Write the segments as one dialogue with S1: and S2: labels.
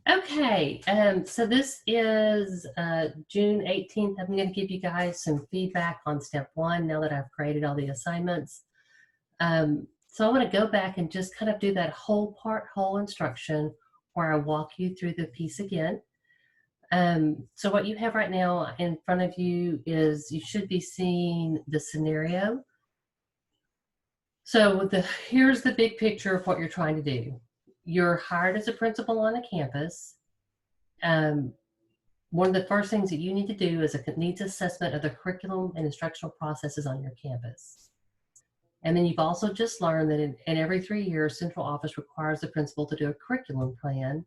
S1: Okay, so this is June 18th. I'm going to give you guys some feedback on step one now that I've created all the assignments. So I want to go back and just kind of do that whole instruction where I walk you through the piece again. So what you have right now in front of you is you should be seeing the scenario. So here's the big picture of what you're trying to do. You're hired as a principal on a campus. One of the first things that you need to do is a needs assessment of the curriculum and instructional processes on your campus. And then you've also just learned that in every 3 years, central office requires the principal to do a curriculum plan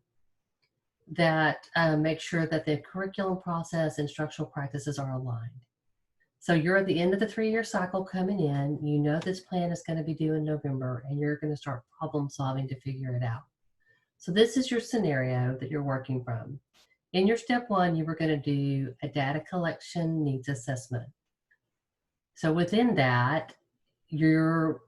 S1: that makes sure that the curriculum process, instructional practices are aligned. So you're at the end of the 3-year cycle coming in, you know this plan is going to be due in November, and you're going to start problem solving to figure it out. So this is your scenario that you're working from. In your step one, you were going to do a data collection needs assessment. So within that, you're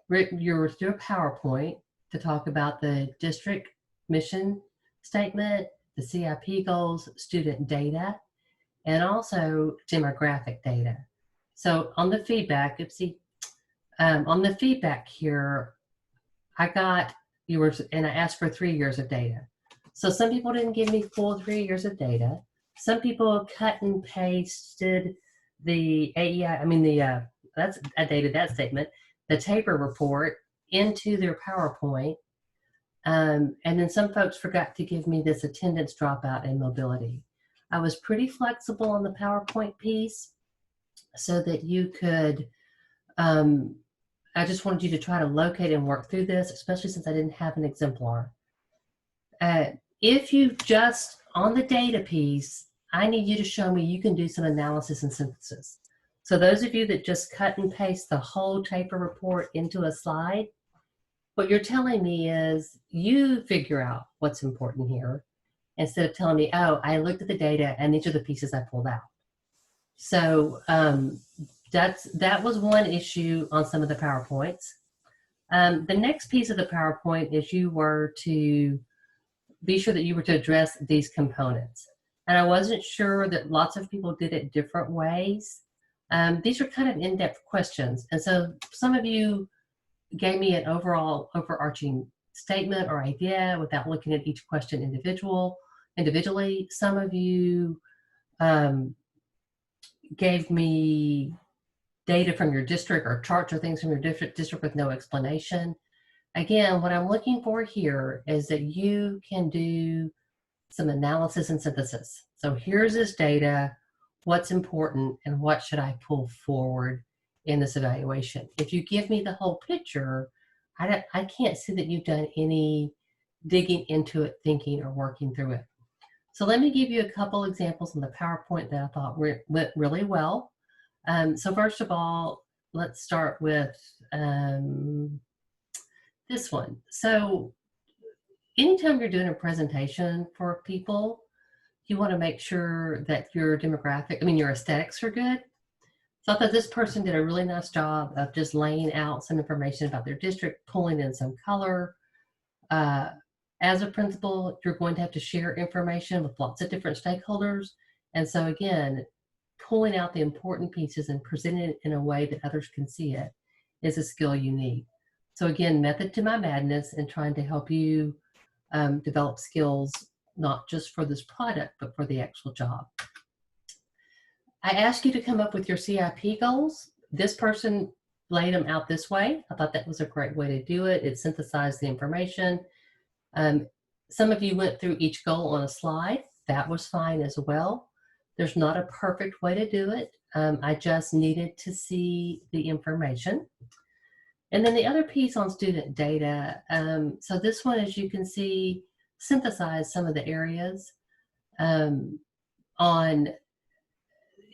S1: through a PowerPoint to talk about the district mission statement, the CIP goals, student data, and also demographic data. So on the feedback, on the feedback here, I asked for 3 years of data. So some people didn't give me full 3 years of data. Some people cut and pasted the AEI, that's I dated that statement, the TAPER report into their PowerPoint. And then some folks forgot to give me this attendance dropout and mobility. I was pretty flexible on the PowerPoint piece so that you could, I just wanted you to try to locate and work through this, especially since I didn't have an exemplar. If you just, on the data piece, I need you to show me you can do some analysis and synthesis. So those of you that just cut and paste the whole TAPER report into a slide, what you're telling me is you figure out what's important here instead of telling me, oh, I looked at the data and these are the pieces I pulled out. So that was one issue on some of the PowerPoints. The next piece of the PowerPoint is you were to be sure that you were to address these components. And I wasn't sure that lots of people did it different ways. These are kind of in-depth questions. And so some of you gave me an overarching statement or idea without looking at each question individually. Some of you gave me data from your district or charts or things from your district with no explanation. Again, what I'm looking for here is that you can do some analysis and synthesis. So here's this data, what's important, and what should I pull forward in this evaluation. If you give me the whole picture, I can't see that you've done any digging into it, thinking, or working through it. So let me give you a couple examples on the PowerPoint that I thought went really well. So first of all, let's start with this one. So anytime you're doing a presentation for people, you want to make sure that your your aesthetics are good. So I thought this person did a really nice job of just laying out some information about their district, pulling in some color. As a principal, you're going to have to share information with lots of different stakeholders. And so again, pulling out the important pieces and presenting it in a way that others can see it is a skill you need. So again, method to my madness and trying to help you develop skills, not just for this product, but for the actual job. I asked you to come up with your CIP goals. This person laid them out this way. I thought that was a great way to do it. It synthesized the information. Some of you went through each goal on a slide. That was fine as well. There's not a perfect way to do it. I just needed to see the information. And then the other piece on student data. So this one, as you can see, synthesized some of the areas.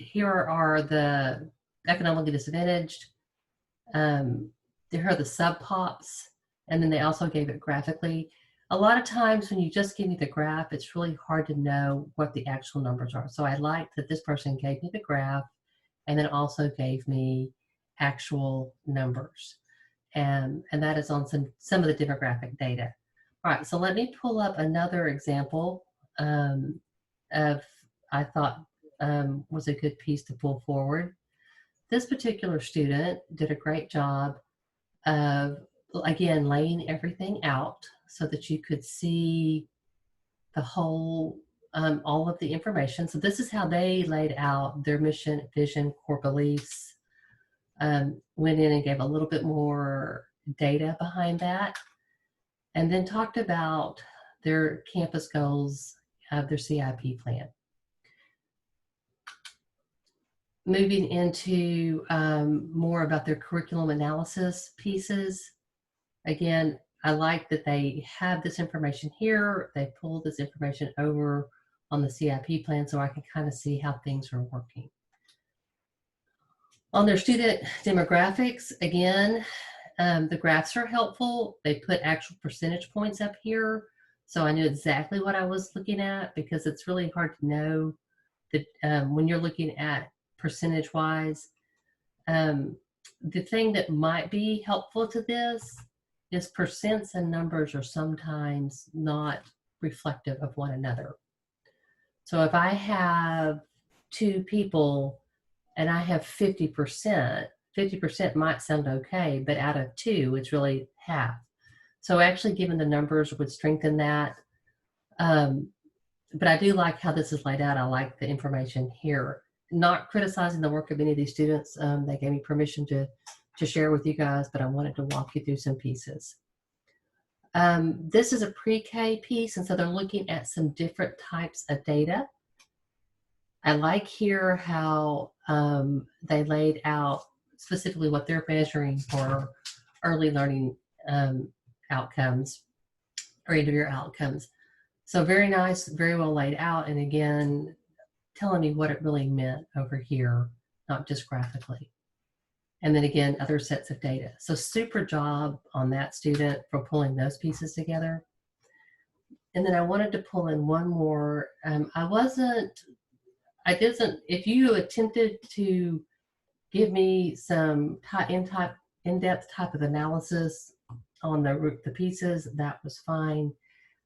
S1: Here are the economically disadvantaged. Here are the sub-pops, and then they also gave it graphically. A lot of times when you just give me the graph, it's really hard to know what the actual numbers are. So I like that this person gave me the graph and then also gave me actual numbers. And that is on some of the demographic data. All right, so let me pull up another example of I thought was a good piece to pull forward. This particular student did a great job of, again, laying everything out so that you could see the whole, all of the information. So this is how they laid out their mission, vision, core beliefs, went in and gave a little bit more data behind that, and then talked about their campus goals of their CIP plan. Moving into more about their curriculum analysis pieces. Again, I like that they have this information here. They pulled this information over on the CIP plan so I can kind of see how things are working. On their student demographics, again, the graphs are helpful. They put actual percentage points up here, so I knew exactly what I was looking at, because it's really hard to know that when you're looking at percentage-wise. The thing that might be helpful to this is percents and numbers are sometimes not reflective of one another. So if I have two people and I have 50%, 50% might sound okay, but out of two, it's really half. So actually giving the numbers would strengthen that. But I do like how this is laid out. I like the information here. Not criticizing the work of any of these students. They gave me permission to share with you guys, but I wanted to walk you through some pieces. This is a pre-K piece, and so they're looking at some different types of data. I like here how they laid out specifically what they're measuring for early learning outcomes or end-of-year outcomes. So very nice, very well laid out, and again, telling me what it really meant over here, not just graphically. And then again, other sets of data. So super job on that student for pulling those pieces together. And then I wanted to pull in one more. If you attempted to give me some in-depth type of analysis on the pieces, that was fine.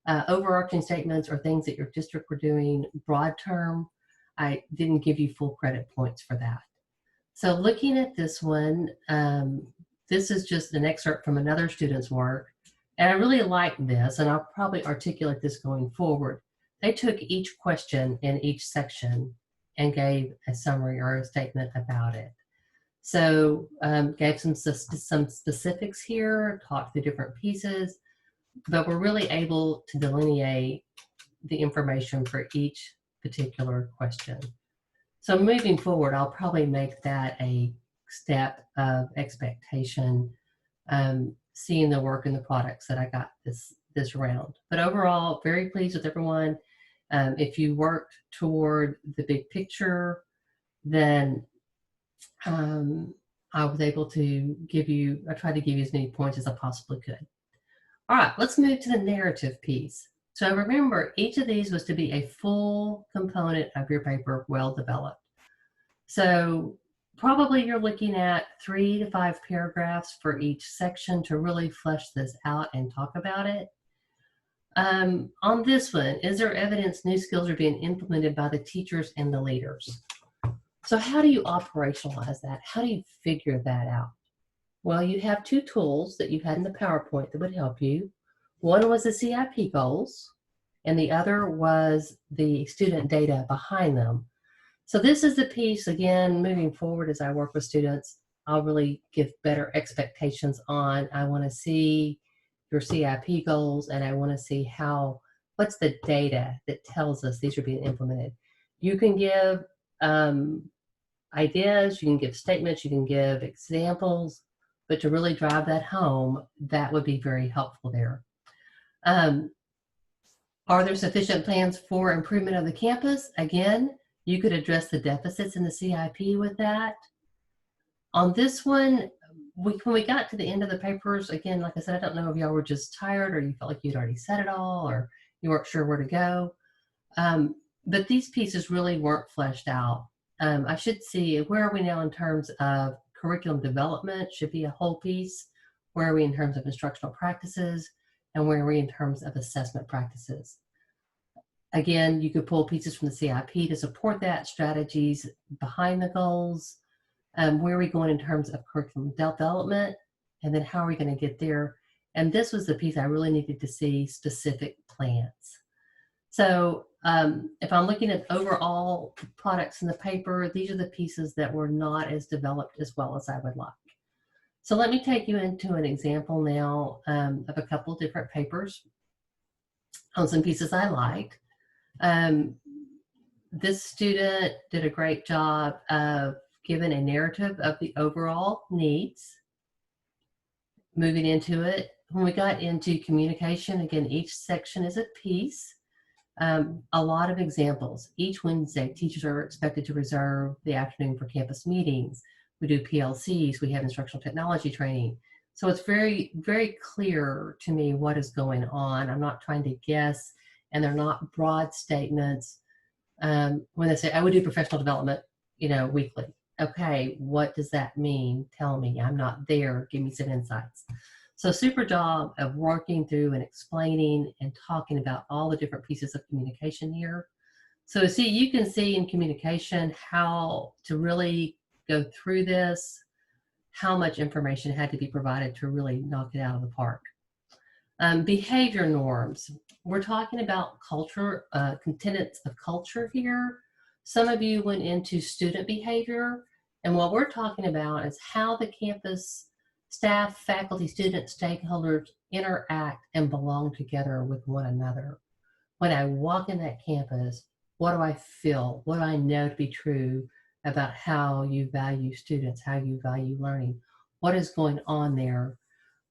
S1: Overarching statements or things that your district were doing broad term, I didn't give you full credit points for that. So looking at this one, this is just an excerpt from another student's work. And I really like this, and I'll probably articulate this going forward. They took each question in each section and gave a summary or a statement about it. So gave some specifics here, talked through different pieces, but we're really able to delineate the information for each particular question. So moving forward, I'll probably make that a step of expectation, seeing the work and the products that I got this round. But overall, very pleased with everyone. If you worked toward the big picture, then I was able to I tried to give you as many points as I possibly could. All right, let's move to the narrative piece. So remember, each of these was to be a full component of your paper, well developed. So probably you're looking at 3 to 5 paragraphs for each section to really flesh this out and talk about it. On this one, is there evidence new skills are being implemented by the teachers and the leaders? So how do you operationalize that? How do you figure that out? Well, you have 2 tools that you had in the PowerPoint that would help you. One was the CIP goals, and the other was the student data behind them. So this is the piece, again, moving forward as I work with students, I'll really give better expectations on. I want to see your CIP goals, and I want to see what's the data that tells us these are being implemented. You can give ideas, you can give statements, you can give examples, but to really drive that home, that would be very helpful there. Are there sufficient plans for improvement of the campus? Again, you could address the deficits in the CIP with that. On this one, when we got to the end of the papers, again, like I said, I don't know if y'all were just tired or you felt like you'd already said it all or you weren't sure where to go. But these pieces really weren't fleshed out. I should see, where are we now in terms of curriculum development? Should be a whole piece. Where are we in terms of instructional practices? and where are we in terms of assessment practices. Again, you could pull pieces from the CIP to support that, strategies behind the goals, where are we going in terms of curriculum development, and then how are we going to get there. And this was the piece I really needed to see specific plans. So if I'm looking at overall products in the paper, these are the pieces that were not as developed as well as I would like. So let me take you into an example now of a couple different papers on some pieces I liked. This student did a great job of giving a narrative of the overall needs. Moving into it, when we got into communication, again, each section is a piece. A lot of examples. Each Wednesday, teachers are expected to reserve the afternoon for campus meetings. We do PLCs, we have instructional technology training. So it's very, very clear to me what is going on. I'm not trying to guess, and they're not broad statements. When they say, I would do professional development, weekly. Okay, what does that mean? Tell me, I'm not there, give me some insights. So super job of working through and explaining and talking about all the different pieces of communication here. So see, you can see in communication how to really go through this, how much information had to be provided to really knock it out of the park. Behavior norms. We're talking about culture, tenets of culture here. Some of you went into student behavior, and what we're talking about is how the campus staff, faculty, students, stakeholders interact and belong together with one another. When I walk in that campus, what do I feel? What do I know to be true about how you value students, how you value learning? What is going on there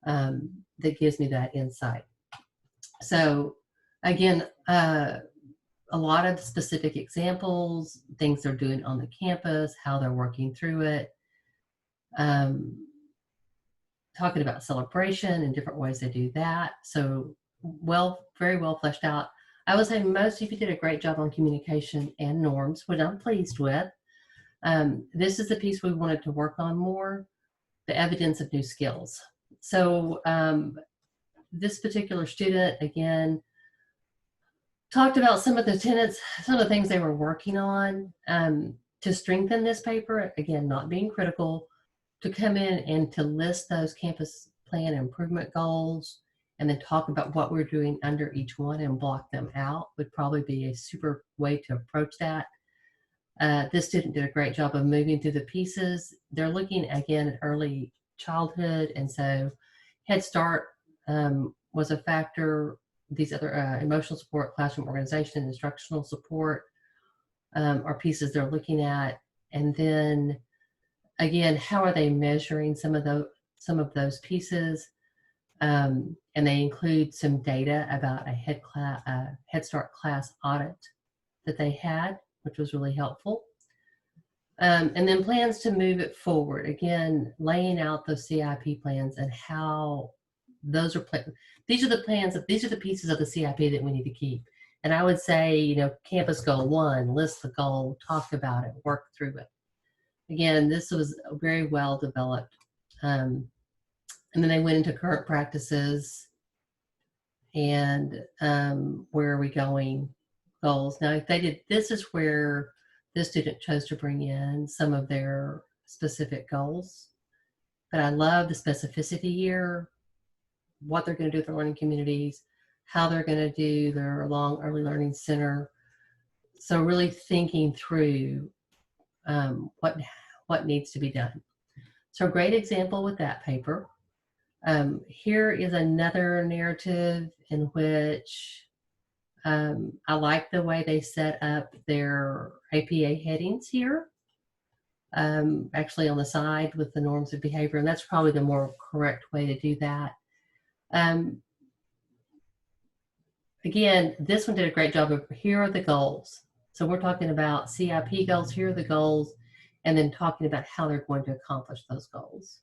S1: that gives me that insight? So again, a lot of specific examples, things they're doing on the campus, how they're working through it. Talking about celebration and different ways they do that. So very well fleshed out. I would say most of you did a great job on communication and norms, which I'm pleased with. This is the piece we wanted to work on more, the evidence of new skills. So this particular student, again, talked about some of the tenets, some of the things they were working on to strengthen this paper, again, not being critical, to come in and to list those campus plan improvement goals and then talk about what we're doing under each one and block them out would probably be a super way to approach that. This student did a great job of moving through the pieces. They're looking again at early childhood, and so Head Start was a factor. These other emotional support, classroom organization, instructional support are pieces they're looking at. And then again, how are they measuring some of those pieces? And they include some data about a Head Start class audit that they had, which was really helpful. And then plans to move it forward. Again, laying out those CIP plans and how those are these are the plans, these are the pieces of the CIP that we need to keep. And I would say, campus goal 1, list the goal, talk about it, work through it. Again, this was very well developed. And then they went into current practices and where are we going goals. Now, if they did, this is where this student chose to bring in some of their specific goals. But I love the specificity here, what they're going to do with their learning communities, how they're going to do their long early learning center. So really thinking through what needs to be done. So a great example with that paper. Here is another narrative in which I like the way they set up their APA headings here, actually on the side with the norms of behavior, and that's probably the more correct way to do that. Again, this one did a great job of, here are the goals. So we're talking about CIP goals, here are the goals, and then talking about how they're going to accomplish those goals.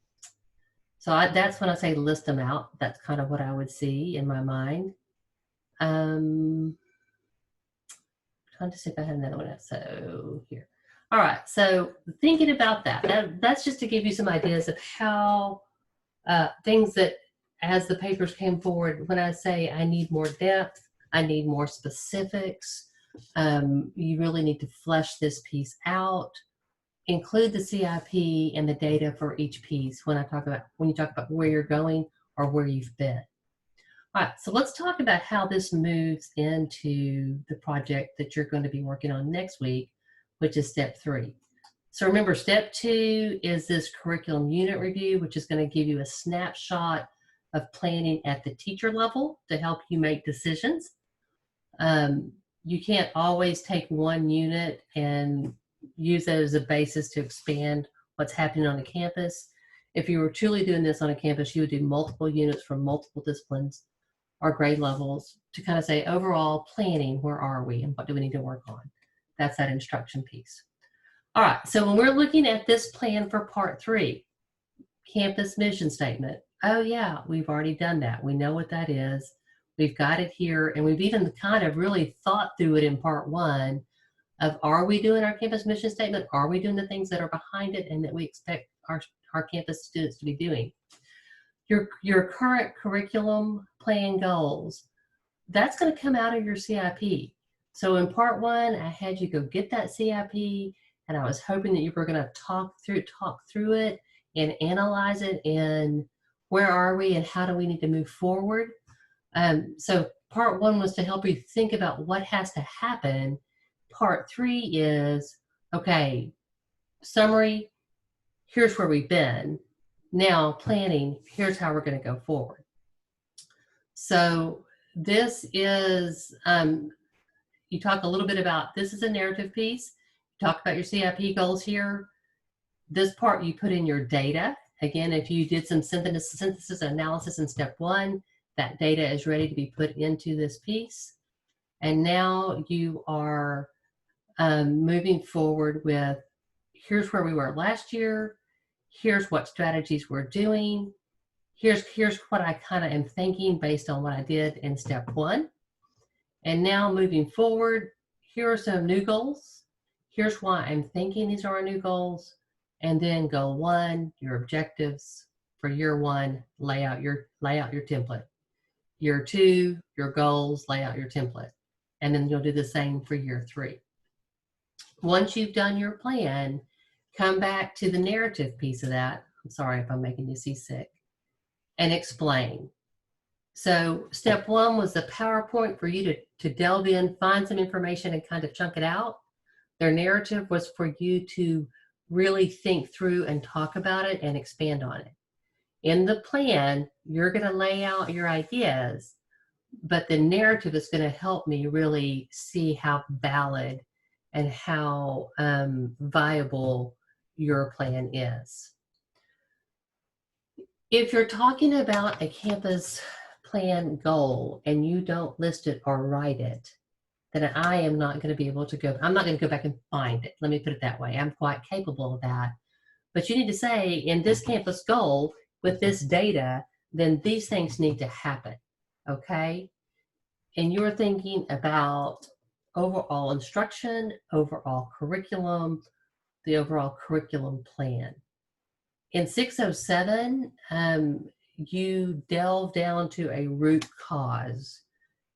S1: So that's when I say list them out. That's kind of what I would see in my mind. Trying to see if I had another one. So here. All right, so thinking about that's just to give you some ideas of how things that as the papers came forward, when I say I need more depth, I need more specifics, you really need to flesh this piece out. Include the CIP and the data for each piece when you talk about where you're going or where you've been. All right, so let's talk about how this moves into the project that you're going to be working on next week, which is step 3. So remember, step 2 is this curriculum unit review, which is going to give you a snapshot of planning at the teacher level to help you make decisions. You can't always take one unit and use that as a basis to expand what's happening on the campus. If you were truly doing this on a campus, you would do multiple units from multiple disciplines or grade levels to kind of say, overall planning, where are we and what do we need to work on? That's that instruction piece. All right, so when we're looking at this plan for part 3, campus mission statement, oh yeah, we've already done that. We know what that is. We've got it here, and we've even kind of really thought through it in part 1 of, are we doing our campus mission statement? Are we doing the things that are behind it and that we expect our campus students to be doing? Your current curriculum plan goals, that's going to come out of your CIP. So in part 1, I had you go get that CIP, and I was hoping that you were going to talk through it and analyze it and where are we and how do we need to move forward. So part 1 was to help you think about what has to happen. Part 3 is, okay, summary, here's where we've been. Now planning, here's how we're going to go forward. So this is, you talk a little bit about, this is a narrative piece. You talk about your CIP goals here. This part you put in your data. Again, if you did some synthesis analysis in step 1, that data is ready to be put into this piece. And now you are moving forward with, here's where we were last year. Here's what strategies we're doing. Here's what I kind of am thinking based on what I did in step 1. And now moving forward, here are some new goals. Here's why I'm thinking these are our new goals. And then goal 1, your objectives for year 1, lay out your template. Year 2, your goals, lay out your template. And then you'll do the same for year 3. Once you've done your plan, come back to the narrative piece of that. I'm sorry if I'm making you seasick. And explain. So step 1 was the PowerPoint for you to delve in, find some information and kind of chunk it out. Their narrative was for you to really think through and talk about it and expand on it. In the plan, you're going to lay out your ideas, but the narrative is going to help me really see how valid and how viable your plan is. If you're talking about a campus plan goal and you don't list it or write it, then I am not going to be able to go, I'm not going to go back and find it. Let me put it that way. I'm quite capable of that. But you need to say, in this campus goal, with this data, then these things need to happen, okay? And you're thinking about overall instruction, overall curriculum, the overall curriculum plan. In 607, you delve down to a root cause.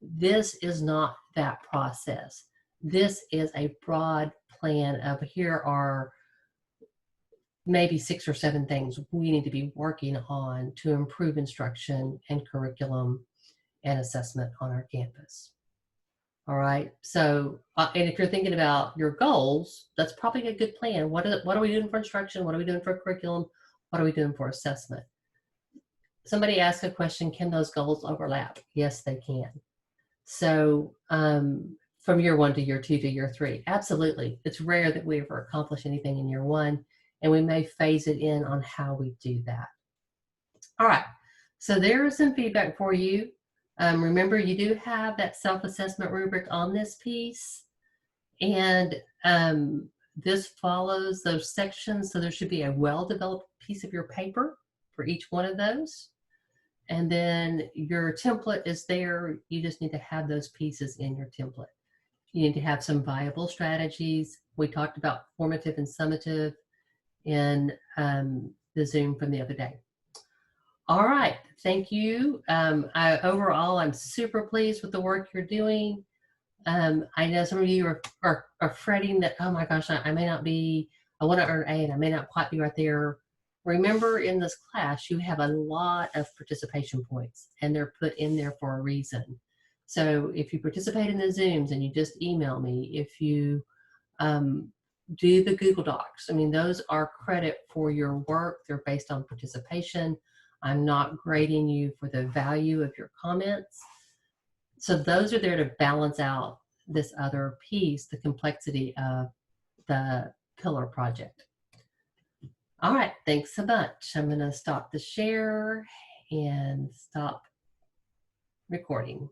S1: This is not that process. This is a broad plan of, here are maybe 6 or 7 things we need to be working on to improve instruction and curriculum and assessment on our campus. All right, so, and if you're thinking about your goals, that's probably a good plan. What are we doing for instruction? What are we doing for curriculum? What are we doing for assessment? Somebody asked a question, can those goals overlap? Yes, they can. So from year 1 to year 2 to year 3, absolutely. It's rare that we ever accomplish anything in year 1, and we may phase it in on how we do that. All right, so there is some feedback for you. Remember, you do have that self-assessment rubric on this piece, and this follows those sections, so there should be a well-developed piece of your paper for each one of those. And then your template is there. You just need to have those pieces in your template. You need to have some viable strategies. We talked about formative and summative in the Zoom from the other day. All right, thank you. Overall, I'm super pleased with the work you're doing. I know some of you are fretting that, oh my gosh, I may not be, I want to earn A and I may not quite be right there. Remember, in this class, you have a lot of participation points and they're put in there for a reason. So if you participate in the Zooms and you just email me, if you do the Google Docs, I mean, those are credit for your work. They're based on participation. I'm not grading you for the value of your comments. So those are there to balance out this other piece, the complexity of the pillar project. All right, thanks so much. I'm going to stop the share and stop recording.